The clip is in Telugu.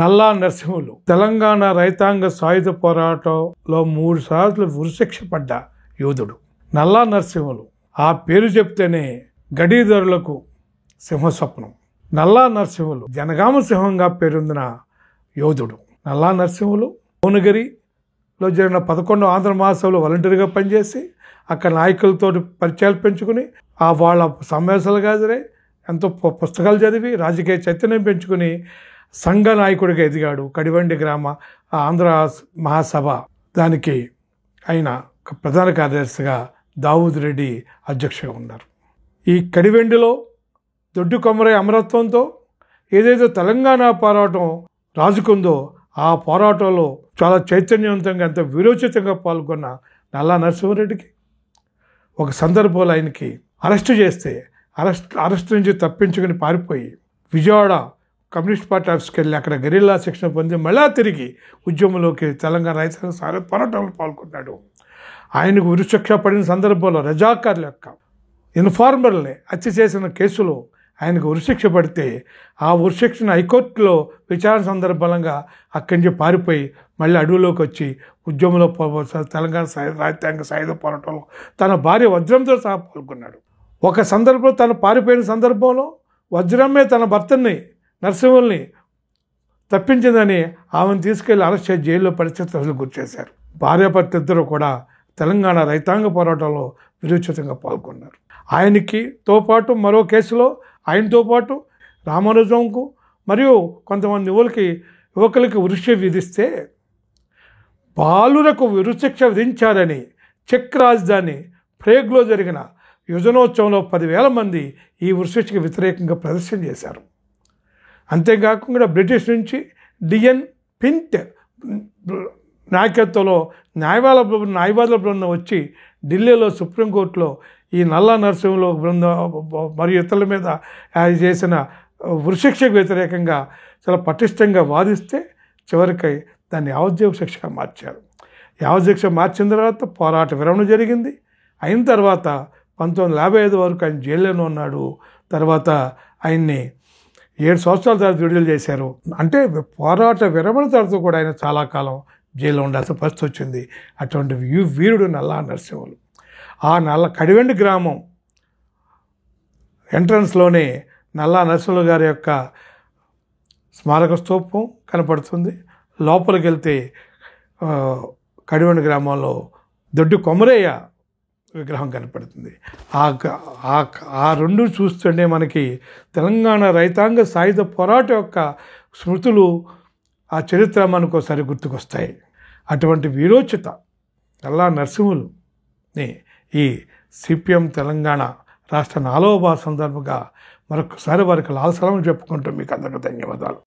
నల్లా నరసింహులు తెలంగాణ రైతాంగ సాయుధ పోరాటంలో 3 సార్లు ఉరిశిక్ష పడ్డ యోధుడు. నల్లా నరసింహులు ఆ పేరు చెప్తేనే గడీదారులకు సింహస్వప్నం. నల్లా నరసింహులు జనగామ సింహంగా పేరొందిన యోధుడు. నల్లా నరసింహులు భువనగిరిలో జరిగిన 11 ఆంధ్ర మహాసభలో వాలంటీర్గా పనిచేసి అక్కడ నాయకులతో పరిచయాలు పెంచుకుని వాళ్ళ సమావేశాలుగా హాజరై ఎంతో పుస్తకాలు చదివి రాజకీయ చైతన్యం పెంచుకుని సంఘ నాయకుడిగా ఎదిగాడు. కడివెండి గ్రామ ఆంధ్ర మహాసభ దానికి ఆయన ప్రధాన కార్యదర్శిగా దావూద్ రెడ్డి అధ్యక్షుగా ఉన్నారు. ఈ కడివెండిలో దొడ్డి కొమరయ్య అమరత్వంతో ఏదైతే తెలంగాణ పోరాటం రాజుకుందో ఆ పోరాటంలో చాలా చైతన్యవంతంగా ఎంతో వీరోచితంగా పాల్గొన్న నల్లా నరసింహారెడ్డికి ఒక సందర్భంలో ఆయనకి అరెస్టు చేస్తే అరెస్ట్ నుంచి తప్పించుకుని పారిపోయి విజయవాడ కమ్యూనిస్ట్ పార్టీ ఆఫీస్కి వెళ్ళి అక్కడ గెరిల్లా శిక్షణ పొంది మళ్ళా తిరిగి ఉద్యమంలోకి తెలంగాణ రైతాంగ సాయుధ పోరాటంలో పాల్గొన్నాడు. ఆయనకు ఉరిశిక్ష పడిన సందర్భంలో రజాకార్ల యొక్క ఇన్ఫార్మర్ని హత్య చేసిన కేసులో ఆయనకు ఉరిశిక్ష పడితే ఆ ఉరిశిక్షను హైకోర్టులో విచారణ సందర్భంగా అక్కడి నుంచి పారిపోయి మళ్ళీ అడవిలోకి వచ్చి ఉద్యమంలో తెలంగాణ రైతాంగ సాయుధ పోరాటంలో తన భార్య వజ్రంతో సహా పాల్గొన్నాడు. ఒక సందర్భంలో తను పారిపోయిన సందర్భంలో వజ్రమే తన భర్తని నరసింహుల్ని తప్పించిందని ఆమెను తీసుకెళ్లి అరెస్ట్ చేసి జైల్లో పరిస్థితులు గుర్చేశారు. భార్యాభర్త ఇద్దరు కూడా తెలంగాణ రైతాంగ పోరాటంలో విరోచితంగా పాల్గొన్నారు. ఆయనతో పాటు మరో కేసులో ఆయనతో పాటు రామానుజంకు మరియు కొంతమంది యువకులకి ఉరిశిక్ష విధిస్తే బాలురకు ఉరిశిక్ష విధించారని చెక్ రాజధాని ప్రేగ్లో జరిగిన యువజనోత్సవంలో 10,000 మంది ఈ ఉరిశిక్షకు వ్యతిరేకంగా ప్రదర్శన చేశారు. అంతేకాకుండా బ్రిటిష్ నుంచి డిఎన్ పింట్ నాయకత్వంలో న్యాయవాదుల బృందం వచ్చి ఢిల్లీలో సుప్రీంకోర్టులో ఈ నల్లా నరసింహులు బృందం మరియు ఇతరుల మీద చేసిన ఉరిశిక్షకు వ్యతిరేకంగా చాలా పటిష్టంగా వాదిస్తే చివరికి దాన్ని యావజ్జీవ శిక్షగా మార్చారు. యావజ్జీవ శిక్ష మార్చిన తర్వాత పోరాట విరమణ జరిగింది. అయిన తర్వాత 1955 వరకు ఆయన జైల్లోనే ఉన్నాడు. తర్వాత ఆయన్ని 7 సంవత్సరాల తర్వాత విడుదల చేశారు. అంటే పోరాట విరమణ తర్వాత కూడా ఆయన చాలా కాలం జైల్లో ఉండాల్సిన పరిస్థితి వచ్చింది. అటువంటి వీరుడు నల్లా నరసింహులు. ఆ కడివెండి గ్రామం ఎంట్రన్స్లోనే నల్లా నరసింహులు గారి యొక్క స్మారక స్తూపం కనపడుతుంది. లోపలికి వెళ్తే కడివెండి గ్రామంలో దొడ్డి కొమరయ్య విగ్రహం కనపడుతుంది. ఆ రెండు చూస్తుంటే మనకి తెలంగాణ రైతాంగ సాయుధ పోరాటం యొక్క స్మృతులు ఆ చరిత్ర మనకు ఒకసారి గుర్తుకొస్తాయి. అటువంటి వీరోచిత నల్లా నరసింహులుని ఈ సిపిఎం తెలంగాణ రాష్ట్ర 4వ సందర్భంగా మరొకసారి వారికి లాల్ సలాం చెప్పుకుంటూ మీకు అందరికీ ధన్యవాదాలు.